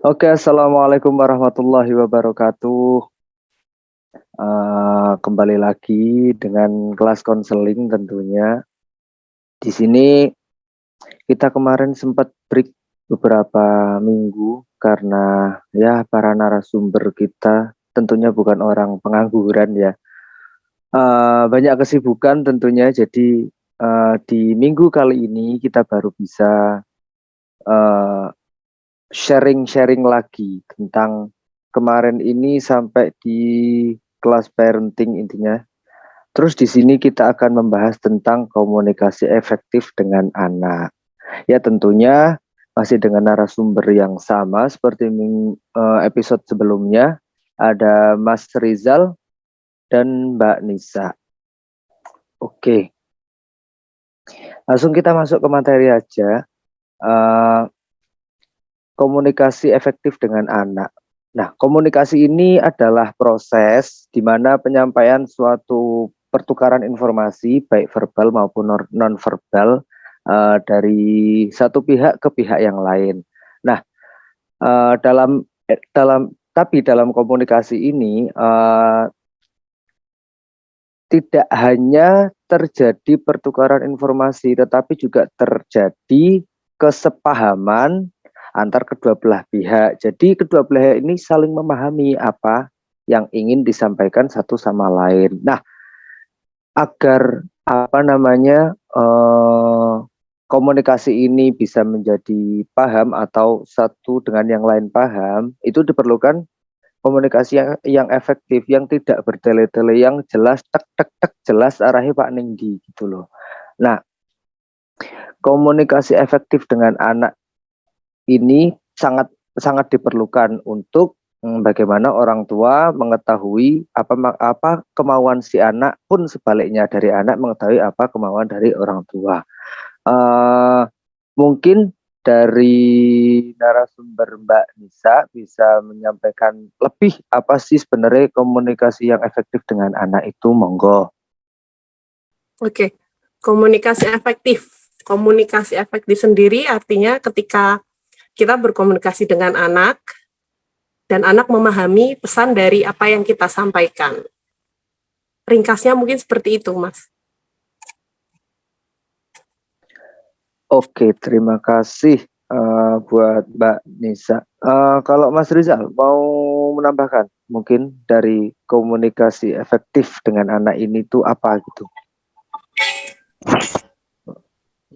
Oke, assalamualaikum warahmatullahi wabarakatuh. Kembali lagi dengan kelas konseling tentunya. Di sini kita kemarin sempat break beberapa minggu karena ya para narasumber kita tentunya bukan orang pengangguran ya. Banyak kesibukan tentunya. Jadi di minggu kali ini kita baru bisa eh, sharing-sharing lagi tentang kemarin ini sampai di kelas parenting intinya. Terus di sini kita akan membahas tentang komunikasi efektif dengan anak. Ya tentunya masih dengan narasumber yang sama seperti episode sebelumnya. Ada Mas Rizal dan Mbak Nisa. Oke, langsung kita masuk ke materi aja. Uh, Komunikasi efektif dengan anak. Nah, komunikasi ini adalah proses di mana penyampaian suatu pertukaran informasi baik verbal maupun non-verbal dari satu pihak ke pihak yang lain. Nah, dalam komunikasi ini tidak hanya terjadi pertukaran informasi, tetapi juga terjadi kesepahaman antar kedua belah pihak. Jadi kedua belah ini saling memahami apa yang ingin disampaikan satu sama lain. Nah, agar komunikasi ini bisa menjadi paham atau satu dengan yang lain paham, itu diperlukan komunikasi yang efektif, yang tidak bertele-tele, yang jelas tek tek tek jelas arahnya Pak Ninggi gitu loh. Nah, komunikasi efektif dengan anak ini sangat sangat diperlukan untuk bagaimana orang tua mengetahui apa kemauan si anak, pun sebaliknya dari anak mengetahui apa kemauan dari orang tua. Mungkin dari narasumber Mbak Nisa bisa menyampaikan lebih apa sih sebenarnya komunikasi yang efektif dengan anak itu, monggo. Oke, komunikasi efektif. Komunikasi efektif sendiri artinya ketika kita berkomunikasi dengan anak dan anak memahami pesan dari apa yang kita sampaikan. Ringkasnya mungkin seperti itu, Mas. Oke, terima kasih buat Mbak Nisa. Kalau Mas Rizal mau menambahkan mungkin dari komunikasi efektif dengan anak ini tuh apa gitu?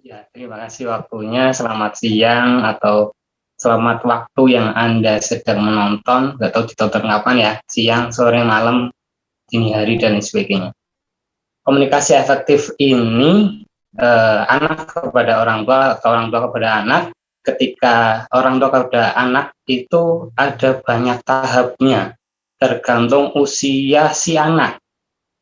Ya, terima kasih waktunya. Selamat siang atau selamat waktu yang Anda sedang menonton. Nggak tahu ditonton kapan ya, siang, sore, malam, dini hari, dan sebagainya. Komunikasi efektif ini anak kepada orang tua atau orang tua kepada anak. Ketika orang tua kepada anak itu ada banyak tahapnya, tergantung usia si anak.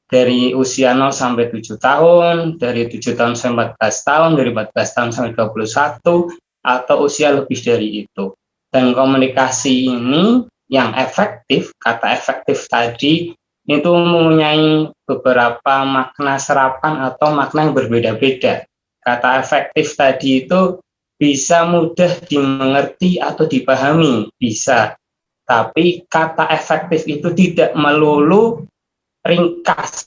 Dari usia 0 sampai 7 tahun, dari 7 tahun sampai 14 tahun, dari 14 tahun sampai 21, atau usia lebih dari itu. Dan komunikasi ini yang efektif, kata efektif tadi, itu mempunyai beberapa makna serapan atau makna yang berbeda-beda. Kata efektif tadi itu bisa mudah dimengerti atau dipahami, bisa. Tapi kata efektif itu tidak melulu ringkas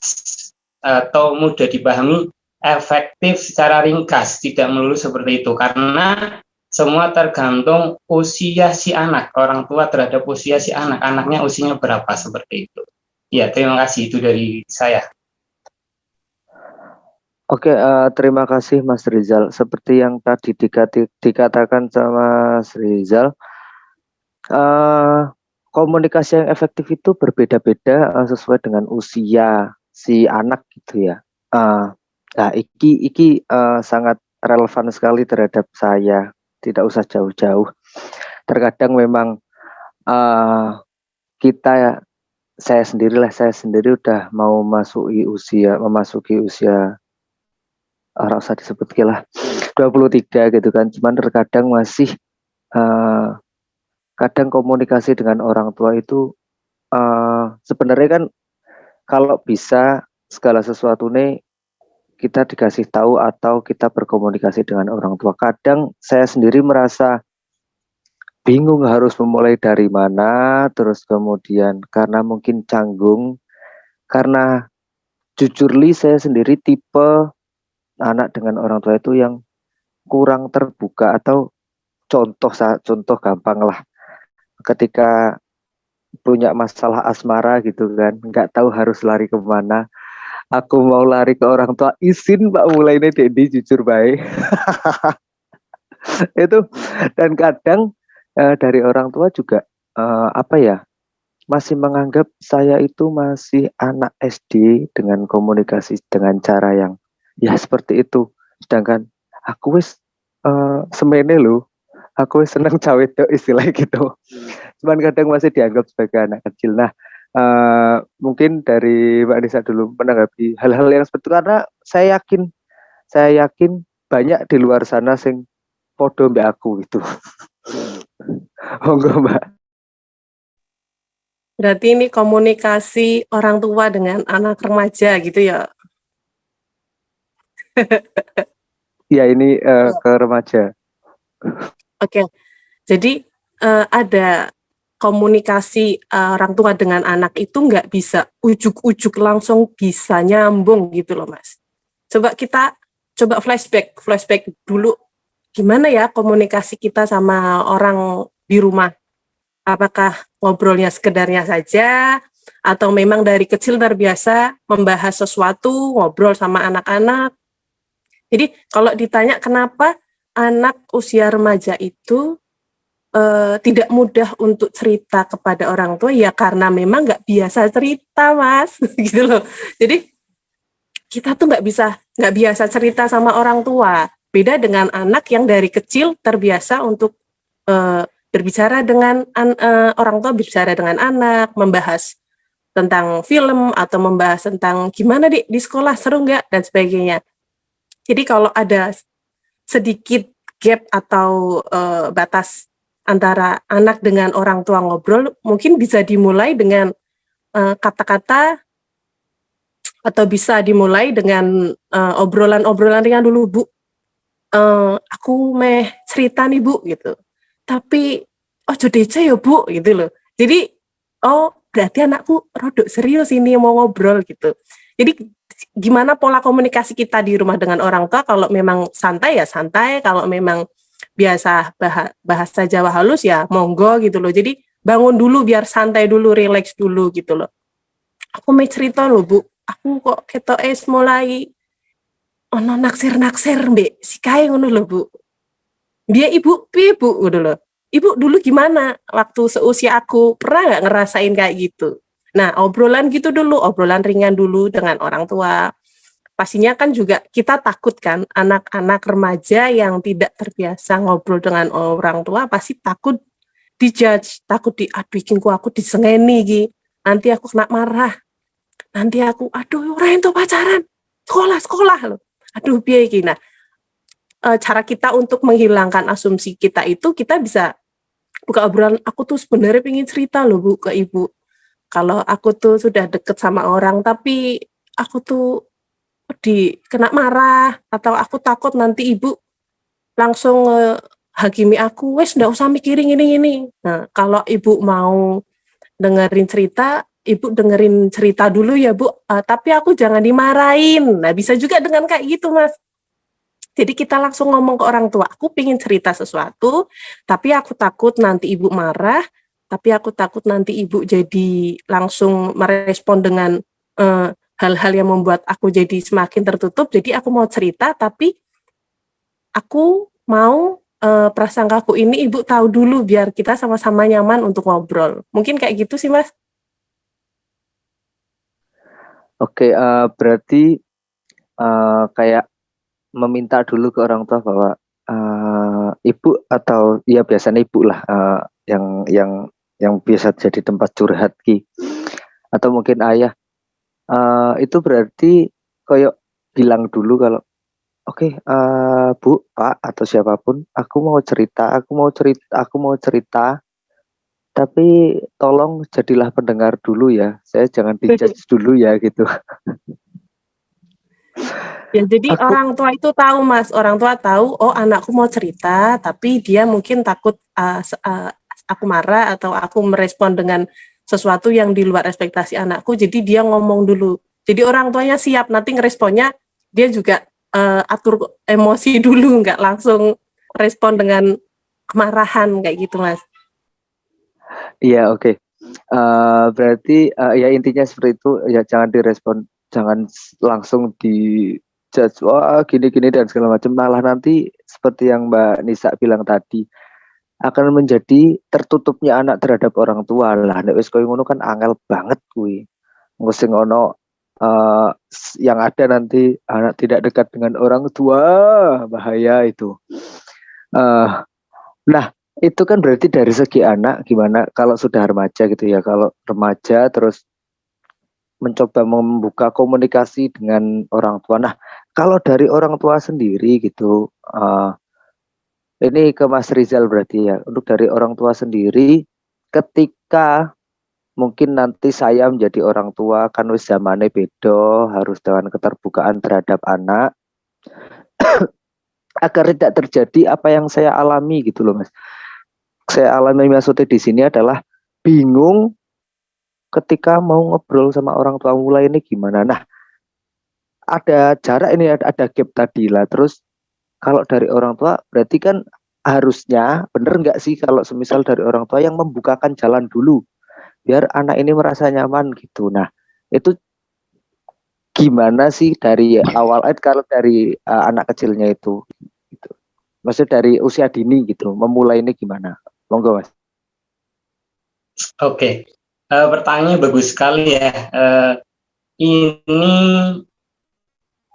atau mudah dipahami, efektif secara ringkas, tidak melulu seperti itu, karena semua tergantung usia si anak, orang tua terhadap usia si anak, anaknya usianya berapa, seperti itu. Ya, terima kasih, itu dari saya. Oke, terima kasih Mas Rizal. Seperti yang tadi dikatakan sama Mas Rizal, komunikasi yang efektif itu berbeda-beda sesuai dengan usia si anak gitu ya. Nah, iki sangat relevan sekali terhadap saya. Tidak usah jauh-jauh. Terkadang memang saya sendiri udah mau memasuki usia rasa disebut lah 23 gitu kan. Cuman terkadang masih kadang komunikasi dengan orang tua itu sebenarnya kan kalau bisa segala sesuatu nih kita dikasih tahu atau kita berkomunikasi dengan orang tua. Kadang saya sendiri merasa bingung harus memulai dari mana, terus kemudian karena mungkin canggung, karena jujur li saya sendiri tipe anak dengan orang tua itu yang kurang terbuka, atau contoh gampang lah, ketika punya masalah asmara gitu kan, nggak tahu harus lari kemana. Aku mau lari ke orang tua, izin Pak mulai ini Dedi jujur baik. Itu, dan kadang dari orang tua juga apa ya, masih menganggap saya itu masih anak SD dengan komunikasi dengan cara yang ya seperti itu. Sedangkan aku wis semene loh, aku wis seneng cawe tok istilahnya gitu. Cuman kadang masih dianggap sebagai anak kecil. Nah, mungkin dari Mbak Nisa dulu menanggapi hal-hal yang seperti itu, karena saya yakin banyak di luar sana sing podo mbak aku gitu. Monggo Mbak. Berarti ini komunikasi orang tua dengan anak remaja gitu ya? Ya ini ke remaja. Oke, jadi ada komunikasi orang tua dengan anak itu nggak bisa ujuk-ujuk langsung bisa nyambung gitu loh Mas. Coba flashback dulu, gimana ya komunikasi kita sama orang di rumah? Apakah ngobrolnya sekedarnya saja, atau memang dari kecil terbiasa membahas sesuatu, ngobrol sama anak-anak. Jadi kalau ditanya kenapa anak usia remaja itu tidak mudah untuk cerita kepada orang tua, ya karena memang nggak biasa cerita Mas, gitu loh. Jadi kita tuh nggak biasa cerita sama orang tua. Beda dengan anak yang dari kecil terbiasa untuk berbicara dengan orang tua, berbicara dengan anak, membahas tentang film atau membahas tentang gimana di sekolah seru nggak dan sebagainya. Jadi kalau ada sedikit gap atau batas antara anak dengan orang tua ngobrol, mungkin bisa dimulai dengan kata-kata atau bisa dimulai dengan obrolan-obrolan ringan dulu, Bu. Aku meh cerita nih Bu gitu. Tapi ojo dece ya Bu gitu loh. Jadi oh berarti anakku rodok serius ini mau ngobrol gitu. Jadi gimana pola komunikasi kita di rumah dengan orang tua, kalau memang santai ya santai, kalau memang biasa bahasa Jawa halus ya monggo gitu loh. Jadi bangun dulu biar santai dulu, relax dulu gitu loh. Aku mau cerita loh Bu, aku kok ketok mulai ono naksir-naksir mbek si kae ngono lho Bu. Dia ibu, piye Bu ngono lho. Ibu dulu gimana waktu seusia aku, pernah nggak ngerasain kayak gitu? Nah, obrolan gitu dulu, obrolan ringan dulu dengan orang tua. Pastinya kan juga kita takut kan, anak-anak remaja yang tidak terbiasa ngobrol dengan orang tua pasti takut dijudge, takut aduh iki aku disengeni iki. Nanti aku kena marah. Nanti aku aduh ora entuk pacaran. Sekolah loh. Aduh piye iki. Nah, cara kita untuk menghilangkan asumsi kita itu, kita bisa buka obrolan, aku tuh sebenarnya pengen cerita loh Bu ke Ibu. Kalau aku tuh sudah deket sama orang, tapi aku tuh kena marah, atau aku takut nanti Ibu langsung hakimi aku, wes nggak usah mikirin ini. Nah, kalau Ibu mau dengerin cerita, Ibu dengerin cerita dulu ya Bu, tapi aku jangan dimarahin. Nah, bisa juga dengan kayak gitu Mas. Jadi kita langsung ngomong ke orang tua, aku pengen cerita sesuatu, tapi aku takut nanti ibu marah, tapi aku takut nanti ibu jadi langsung merespon dengan hal-hal yang membuat aku jadi semakin tertutup. Jadi aku mau cerita, tapi aku mau prasangkaku ini ibu tahu dulu biar kita sama-sama nyaman untuk ngobrol. Mungkin kayak gitu sih Mas. Oke, berarti kayak meminta dulu ke orang tua bahwa ibu, atau ya biasanya ibu lah, yang biasa jadi tempat curhat ki, atau mungkin ayah, itu berarti kayak bilang dulu kalau oke, Bu, Pak, atau siapapun, aku mau cerita, tapi tolong jadilah pendengar dulu ya, saya jangan dijudge dulu ya gitu. Ya, jadi Aku orang tua itu tahu, Mas. Orang tua tahu, oh anakku mau cerita, tapi dia mungkin takut aku marah atau aku merespon dengan sesuatu yang di luar ekspektasi anakku, jadi dia ngomong dulu. Jadi orang tuanya siap, nanti ngeresponnya dia juga atur emosi dulu, nggak langsung respon dengan kemarahan kayak gitu, Mas. iya oke. Berarti ya intinya seperti itu ya, jangan direspon, jangan langsung di judge wah gini-gini dan segala macam, malah nanti seperti yang Mbak Nisa bilang tadi akan menjadi tertutupnya anak terhadap orang tua lah. Nek wis koyo ngono kan angel banget kuwi. Engko sing ono yang ada nanti anak tidak dekat dengan orang tua, bahaya itu. Eh nah, itu kan berarti dari segi anak gimana kalau sudah remaja gitu ya. Kalau remaja terus mencoba membuka komunikasi dengan orang tua. Nah, kalau dari orang tua sendiri gitu, ini ke Mas Rizal berarti ya. Untuk dari orang tua sendiri, ketika mungkin nanti saya menjadi orang tua kan wis zamane beda, harus dengan keterbukaan terhadap anak agar tidak terjadi apa yang saya alami gitu loh Mas. Saya alami maksudnya di sini adalah bingung ketika mau ngobrol sama orang tua mulai ini gimana. Nah, ada jarak ini, ada gap tadi lah. Terus kalau dari orang tua berarti kan harusnya bener nggak sih kalau semisal dari orang tua yang membukakan jalan dulu biar anak ini merasa nyaman gitu. Nah, itu gimana sih dari awal kalau dari anak kecilnya itu gitu. Maksudnya dari usia dini gitu, memulai ini gimana? Monggo Mas. Oke, pertanyaannya bagus sekali ya. Ini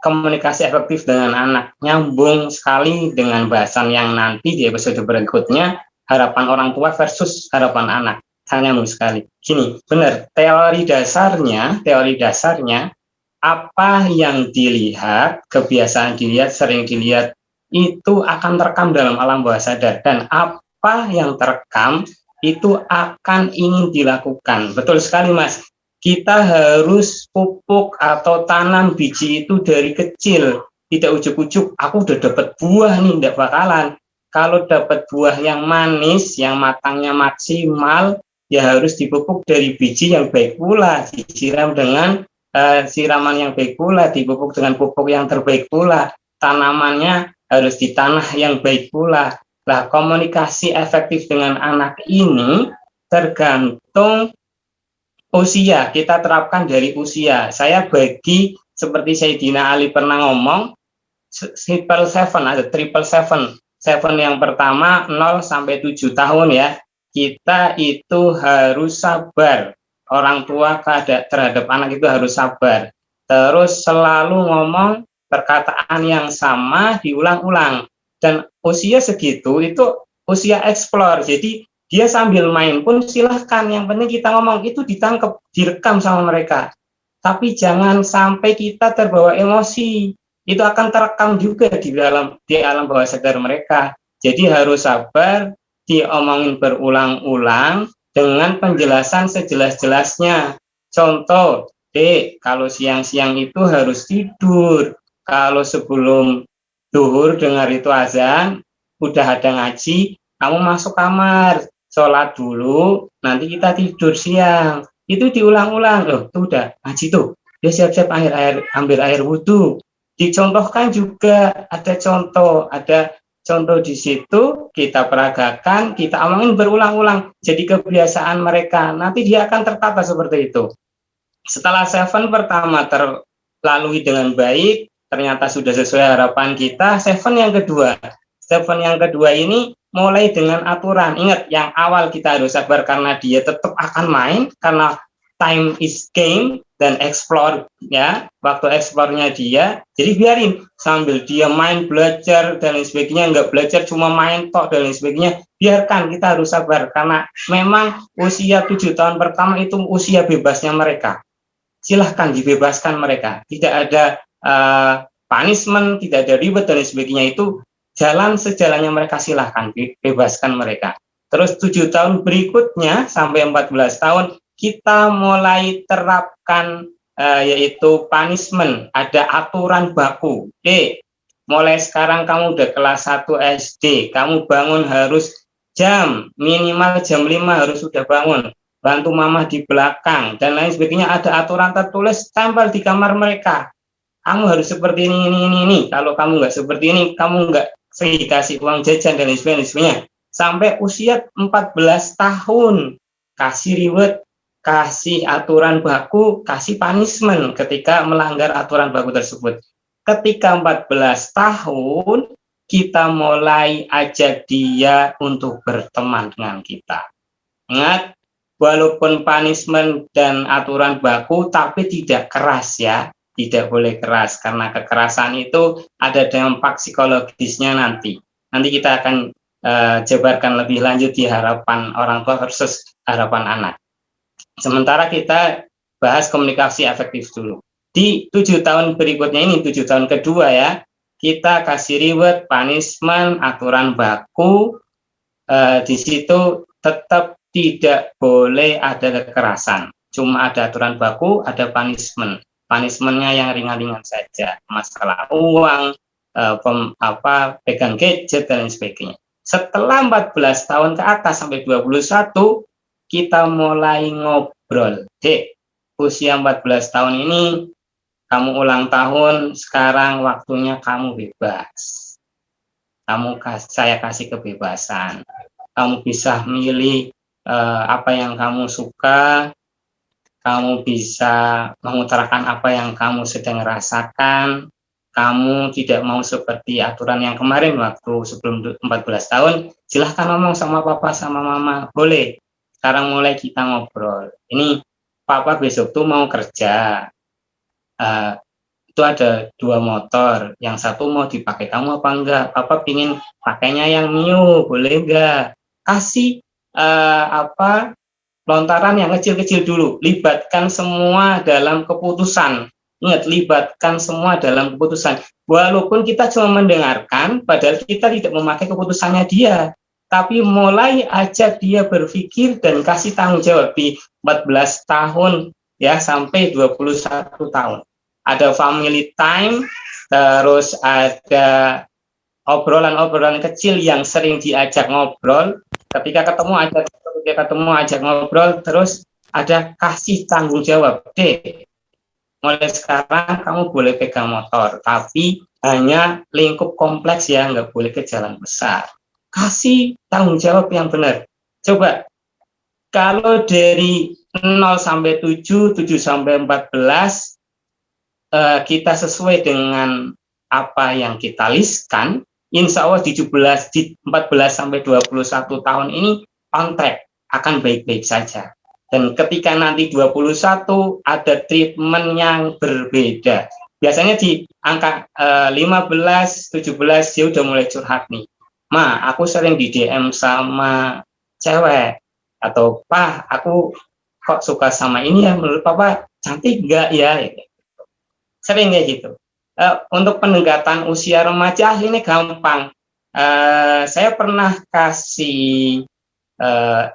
komunikasi efektif dengan anak, nyambung sekali dengan bahasan yang nanti di episode berikutnya, harapan orang tua versus harapan anak. Sangat nyambung sekali. Gini, benar, teori dasarnya, apa yang dilihat, kebiasaan dilihat, sering dilihat, itu akan terekam dalam alam bawah sadar. Dan apa yang terekam, itu akan ingin dilakukan. Betul sekali, Mas. Kita harus pupuk atau tanam biji itu dari kecil. Tidak ujuk-ujuk, aku udah dapat buah nih, tidak bakalan. Kalau dapat buah yang manis, yang matangnya maksimal, ya harus dipupuk dari biji yang baik pula, disiram dengan siraman yang baik pula, dipupuk dengan pupuk yang terbaik pula, tanamannya harus di tanah yang baik pula. Nah, komunikasi efektif dengan anak ini tergantung usia, kita terapkan dari usia. Saya bagi seperti Sayyidina Ali pernah ngomong, triple seven, ada triple seven. Seven yang pertama 0 sampai 7 tahun ya. Kita itu harus sabar. Orang tua terhadap anak itu harus sabar. Terus selalu ngomong perkataan yang sama diulang-ulang. Dan usia segitu itu usia explore. Jadi dia sambil main pun silahkan, yang penting kita ngomong itu ditangkap, direkam sama mereka. Tapi jangan sampai kita terbawa emosi, itu akan terekam juga di alam bawah sadar mereka. Jadi harus sabar, diomongin berulang-ulang dengan penjelasan sejelas-jelasnya. Contoh, Dek, kalau siang-siang itu harus tidur, kalau sebelum duhur dengar itu azan, udah ada ngaji, kamu masuk kamar, sholat dulu, nanti kita tidur siang. Itu diulang-ulang, loh, itu udah ngaji tuh, dia siap-siap ambil air wudhu. Dicontohkan juga, ada contoh di situ, kita peragakan, kita omongin berulang-ulang, jadi kebiasaan mereka, nanti dia akan tertata seperti itu. Setelah seven pertama terlalui dengan baik, ternyata sudah sesuai harapan kita, seven yang kedua ini mulai dengan aturan. Ingat, yang awal kita harus sabar karena dia tetap akan main, karena time is game dan explore ya, waktu explore-nya dia. Jadi biarin sambil dia main, belajar dan lain sebagainya, nggak belajar cuma main tok dan lain sebagainya, biarkan, kita harus sabar karena memang usia 7 tahun pertama itu usia bebasnya mereka. Silahkan dibebaskan mereka, tidak ada punishment, tidak ada ribet dan lain sebagainya, itu jalan sejalannya mereka, silahkan bebaskan mereka. Terus 7 tahun berikutnya sampai 14 tahun kita mulai terapkan yaitu punishment, ada aturan baku. Mulai sekarang kamu udah kelas 1 SD, kamu bangun harus minimal jam 5 harus sudah bangun, bantu mama di belakang, dan lain sebagainya. Ada aturan tertulis tempel di kamar mereka. Kamu harus seperti ini. Kalau kamu nggak seperti ini, kamu nggak dikasih uang jajan dan lain sebagainya. Sampai usia 14 tahun, kasih reward, kasih aturan baku, kasih punishment ketika melanggar aturan baku tersebut. Ketika 14 tahun, kita mulai ajak dia untuk berteman dengan kita. Ingat, walaupun punishment dan aturan baku, tapi tidak keras ya. Tidak boleh keras, karena kekerasan itu ada dampak psikologisnya nanti. Nanti kita akan jabarkan lebih lanjut di harapan orang tua versus harapan anak. Sementara kita bahas komunikasi efektif dulu. Di 7 tahun berikutnya ini, 7 tahun kedua ya, kita kasih reward, punishment, aturan baku. Di situ tetap tidak boleh ada kekerasan. Cuma ada aturan baku, ada punishment. Punishment-nya yang ringan-ringan saja, masalah uang, pegang gadget dan lain sebagainya. Setelah 14 tahun ke atas sampai 21, kita mulai ngobrol. Usia 14 tahun ini kamu ulang tahun, sekarang waktunya kamu bebas. Saya kasih kebebasan. Kamu bisa milih apa yang kamu suka. Kamu bisa mengutarakan apa yang kamu sedang rasakan. Kamu tidak mau seperti aturan yang kemarin waktu sebelum 14 tahun, silahkan ngomong sama papa sama mama, boleh. Sekarang mulai kita ngobrol. Ini papa besok tuh mau kerja. Itu ada 2 motor, yang satu mau dipakai kamu apa enggak? Papa pingin pakainya yang Mio, boleh enggak? Kasih lontaran yang kecil-kecil dulu, libatkan semua dalam keputusan. Ingat, libatkan semua dalam keputusan. Walaupun kita cuma mendengarkan, padahal kita tidak memakai keputusannya dia, tapi mulai ajak dia berpikir dan kasih tanggung jawab di 14 tahun ya sampai 21 tahun. Ada family time, terus ada obrolan-obrolan kecil yang sering diajak ngobrol. Ketika ketemu ajak ngobrol, terus ada kasih tanggung jawab. Mulai sekarang kamu boleh pegang motor, tapi hanya lingkup kompleks ya, nggak boleh ke jalan besar. Kasih tanggung jawab yang benar. Coba, kalau dari 0 sampai 7, 7 sampai 14, kita sesuai dengan apa yang kita listkan, insya Allah di 14 sampai 21 tahun ini on track, akan baik-baik saja. Dan ketika nanti 21 ada treatment yang berbeda. Biasanya di angka 15, 17 dia udah mulai curhat nih. Ma, aku sering di DM sama cewek. Atau, Pak, aku kok suka sama ini ya, menurut Papa cantik nggak ya? Sering kayak gitu. Untuk pendekatan usia remaja ini gampang. Saya pernah kasih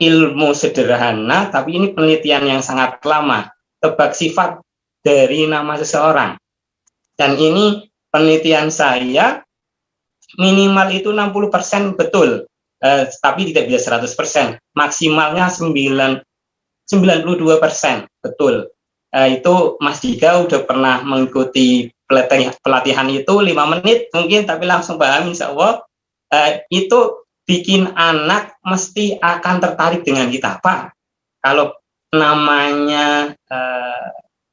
ilmu sederhana, tapi ini penelitian yang sangat lama, tebak sifat dari nama seseorang. Dan ini penelitian saya minimal itu 60% betul, tapi tidak bisa 100%, maksimalnya 92% betul. Itu Mas Dika udah pernah mengikuti pelatihan itu 5 menit mungkin, tapi langsung paham insya Allah. Itu bikin anak mesti akan tertarik dengan kita. Pak, kalau namanya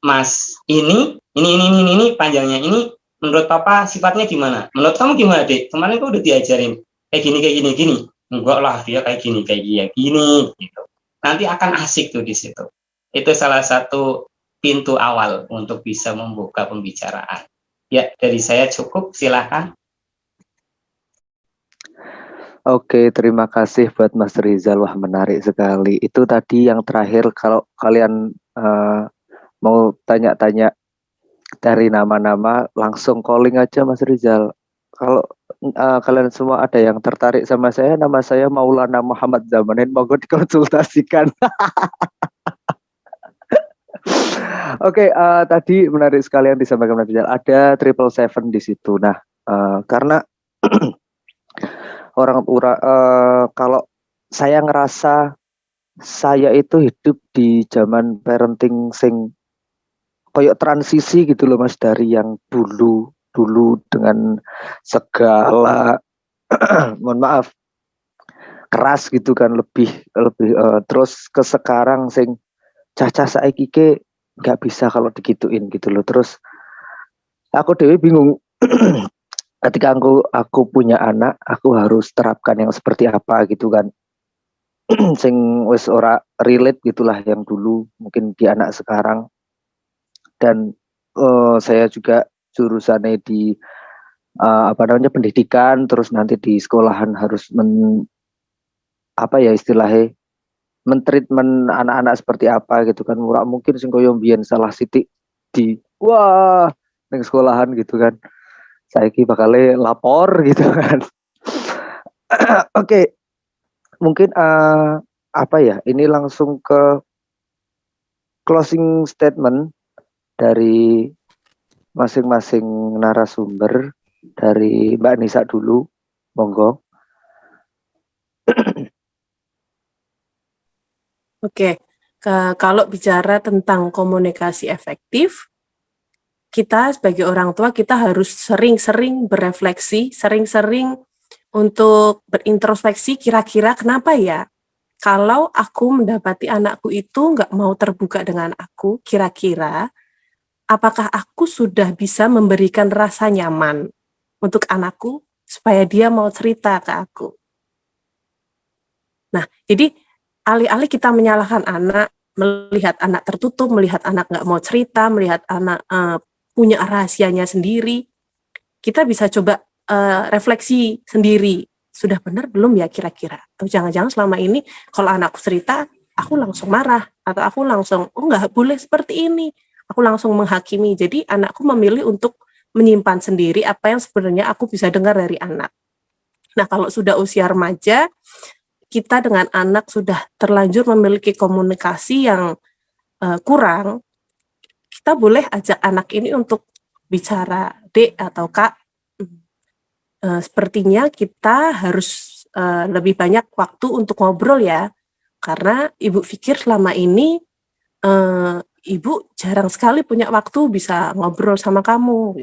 Mas ini panjangnya ini, menurut Papa sifatnya gimana? Menurut kamu gimana, Dek? Kemarin kok udah diajarin kayak gini. Enggak lah, dia kayak gini gitu. Nanti akan asik tuh di situ. Itu salah satu pintu awal untuk bisa membuka pembicaraan. Ya, dari saya cukup, silakan. Oke, terima kasih buat Mas Rizal. Wah, menarik sekali. Itu tadi yang terakhir, kalau kalian mau tanya-tanya dari nama-nama, langsung calling aja Mas Rizal. Kalau kalian semua ada yang tertarik sama saya, nama saya Maulana Muhammad Zamanin, monggo dikonsultasikan. Oke, tadi menarik sekali yang disampaikan Mas Rizal. Ada 777 di situ. Nah, karena kalau saya ngerasa saya itu hidup di zaman parenting sing koyok transisi gitu loh Mas, dari yang dulu dengan segala mohon maaf keras gitu kan, lebih lebih terus ke sekarang sing cacah saiki ke nggak bisa kalau digituin gitu loh. Terus aku dewe bingung ketika aku punya anak, aku harus terapkan yang seperti apa gitu kan. Sing wis ora relate gitulah yang dulu mungkin di anak sekarang. Dan saya juga jurusannya di apa namanya pendidikan, terus nanti di sekolahan harus apa ya istilahnya mentreatment anak-anak seperti apa gitu kan. Murah mungkin sing koyo mbiyen salah sithik di wah ning sekolahan gitu kan. Saiki bakale lapor gitu kan. Oke, mungkin apa ya? Ini langsung ke closing statement dari masing-masing narasumber. Dari Mbak Nisa dulu, monggo. Oke, kalau bicara tentang komunikasi efektif, kita sebagai orang tua kita harus sering-sering berefleksi, sering-sering untuk berintrospeksi kira-kira kenapa ya kalau aku mendapati anakku itu nggak mau terbuka dengan aku, kira-kira apakah aku sudah bisa memberikan rasa nyaman untuk anakku supaya dia mau cerita ke aku. Nah, jadi alih-alih kita menyalahkan anak, melihat anak tertutup, melihat anak nggak mau cerita, melihat anak punya rahasianya sendiri, kita bisa coba refleksi sendiri. Sudah benar belum ya kira-kira? Atau jangan-jangan selama ini kalau anakku cerita, aku langsung marah, atau aku langsung, oh nggak boleh seperti ini. Aku langsung menghakimi. Jadi anakku memilih untuk menyimpan sendiri apa yang sebenarnya aku bisa dengar dari anak. Nah, kalau sudah usia remaja, kita dengan anak sudah terlanjur memiliki komunikasi yang kurang, kita boleh ajak anak ini untuk bicara, Dek atau Kak, sepertinya kita harus lebih banyak waktu untuk ngobrol ya, karena Ibu pikir selama ini Ibu jarang sekali punya waktu bisa ngobrol sama kamu.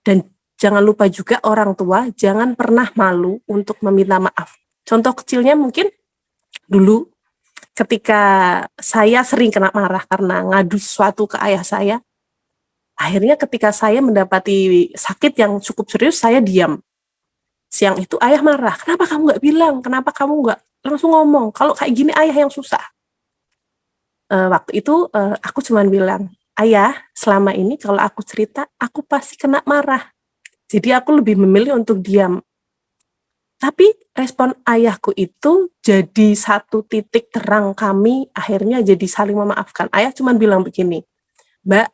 Dan jangan lupa juga orang tua jangan pernah malu untuk meminta maaf. Contoh kecilnya mungkin dulu ketika saya sering kena marah karena ngadu sesuatu ke ayah saya, akhirnya ketika saya mendapati sakit yang cukup serius, saya diam. Siang itu ayah marah, kenapa kamu nggak bilang? Kenapa kamu nggak langsung ngomong? Kalau kayak gini ayah yang susah. Waktu itu aku cuma bilang, ayah selama ini kalau aku cerita, aku pasti kena marah. Jadi aku lebih memilih untuk diam. Tapi respon ayahku itu jadi satu titik terang kami akhirnya jadi saling memaafkan. Ayah cuma bilang begini, Mbak,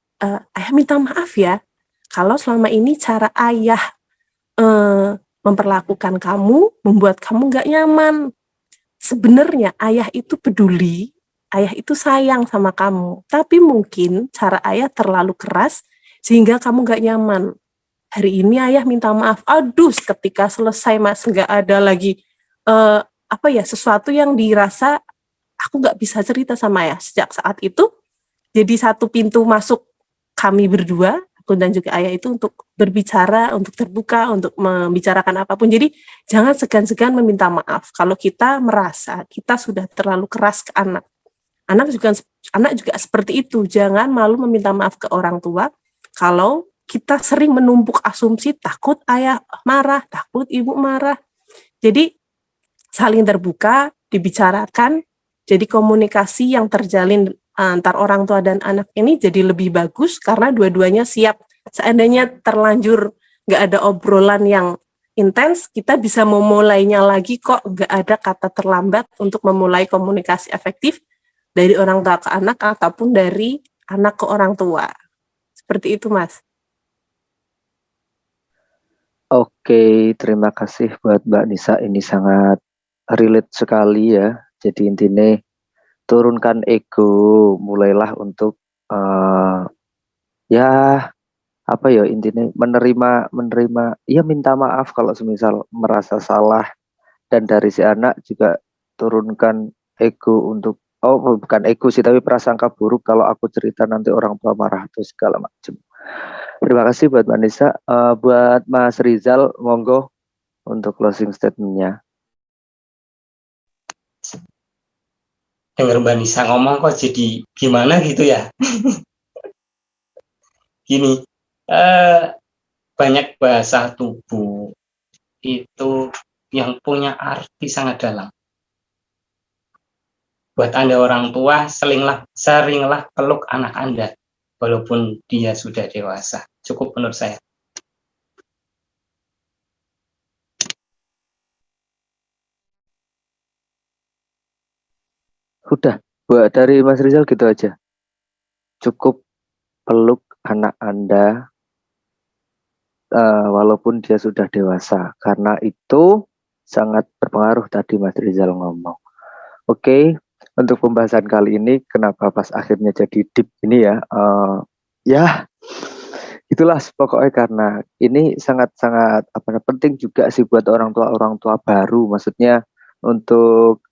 ayah minta maaf ya, kalau selama ini cara ayah memperlakukan kamu, membuat kamu nggak nyaman. Sebenarnya ayah itu peduli, ayah itu sayang sama kamu, tapi mungkin cara ayah terlalu keras sehingga kamu nggak nyaman. Hari ini ayah minta maaf, aduh ketika selesai mas nggak ada lagi apa ya sesuatu yang dirasa aku nggak bisa cerita sama ayah. Sejak saat itu jadi satu pintu masuk kami berdua, aku dan juga ayah itu untuk berbicara, untuk terbuka, untuk membicarakan apapun. Jadi jangan segan-segan meminta maaf kalau kita merasa kita sudah terlalu keras ke anak. Anak juga seperti itu, jangan malu meminta maaf ke orang tua kalau kita sering menumpuk asumsi takut ayah marah, takut ibu marah. Jadi saling terbuka, dibicarakan, jadi komunikasi yang terjalin antar orang tua dan anak ini jadi lebih bagus karena dua-duanya siap. Seandainya terlanjur nggak ada obrolan yang intens, kita bisa memulainya lagi kok, nggak ada kata terlambat untuk memulai komunikasi efektif dari orang tua ke anak ataupun dari anak ke orang tua. Seperti itu, Mas. Oke, terima kasih buat Mbak Nisa. Ini sangat relate sekali ya. Jadi intinya turunkan ego, mulailah untuk Ya apa ya intinya menerima ya minta maaf kalau semisal merasa salah, dan dari si anak juga turunkan ego untuk bukan ego sih tapi prasangka buruk kalau aku cerita nanti orang tua marah atau segala macam. Terima kasih buat Mbak Nisa. Buat Mas Rizal, monggo untuk closing statementnya. Dengar Mbak Nisa ngomong kok jadi gimana gitu ya. Gini, banyak bahasa tubuh itu yang punya arti sangat dalam. Buat Anda orang tua, seringlah peluk anak Anda, walaupun dia sudah dewasa. Cukup menurut saya. Udah, buat dari Mas Rizal gitu aja. Cukup peluk anak Anda walaupun dia sudah dewasa, karena itu sangat berpengaruh tadi Mas Rizal ngomong. Oke, untuk pembahasan kali ini kenapa pas akhirnya jadi deep ini ya, ya itulah pokoknya karena ini sangat-sangat penting juga sih buat orang tua baru, maksudnya untuk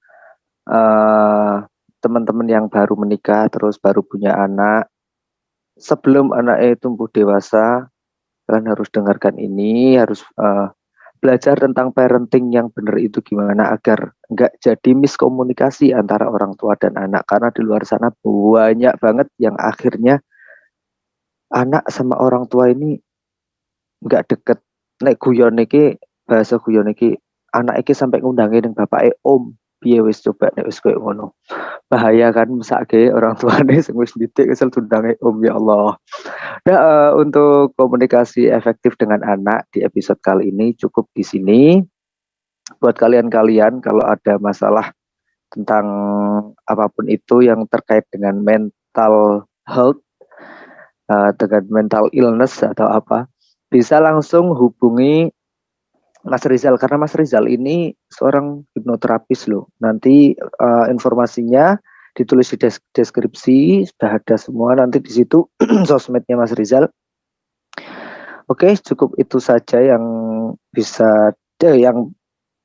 teman-teman yang baru menikah terus baru punya anak, sebelum anaknya tumbuh dewasa, kalian harus dengarkan ini, harus belajar tentang parenting yang benar itu gimana agar nggak jadi miskomunikasi antara orang tua dan anak, karena di luar sana banyak banget yang akhirnya anak sama orang tua ini nggak deket. Nek guyon iki, bahasa guyon iki, anak iki sampai ngundangi ning bapake om. Piye wis coba nek wis koyo ngono. Bahaya kan mesake orang tuane sing wis didik kesel tundange om, ya Allah. Nah, untuk komunikasi efektif dengan anak di episode kali ini cukup di sini. Buat kalian-kalian kalau ada masalah tentang apapun itu yang terkait dengan mental health, dengan mental illness atau apa, bisa langsung hubungi Mas Rizal, karena Mas Rizal ini seorang hipnoterapis loh. Nanti informasinya ditulis di deskripsi, sudah ada semua nanti di situ sosmednya Mas Rizal. Oke, cukup itu saja yang bisa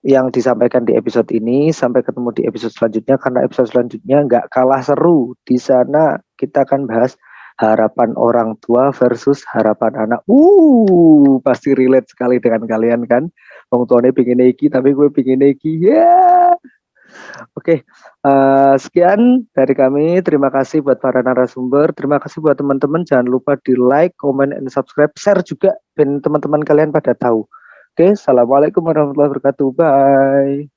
yang disampaikan di episode ini. Sampai ketemu di episode selanjutnya, karena episode selanjutnya nggak kalah seru. Di sana kita akan bahas harapan orang tua versus harapan anak. Pasti relate sekali dengan kalian kan. Wong tuane pingin iki tapi gue pingin iki. Ya. Oke, sekian dari kami. Terima kasih buat para narasumber. Terima kasih buat teman-teman. Jangan lupa di like, comment, and subscribe. Share juga, dan teman-teman kalian pada tahu. Oke, assalamualaikum warahmatullahi wabarakatuh. Bye.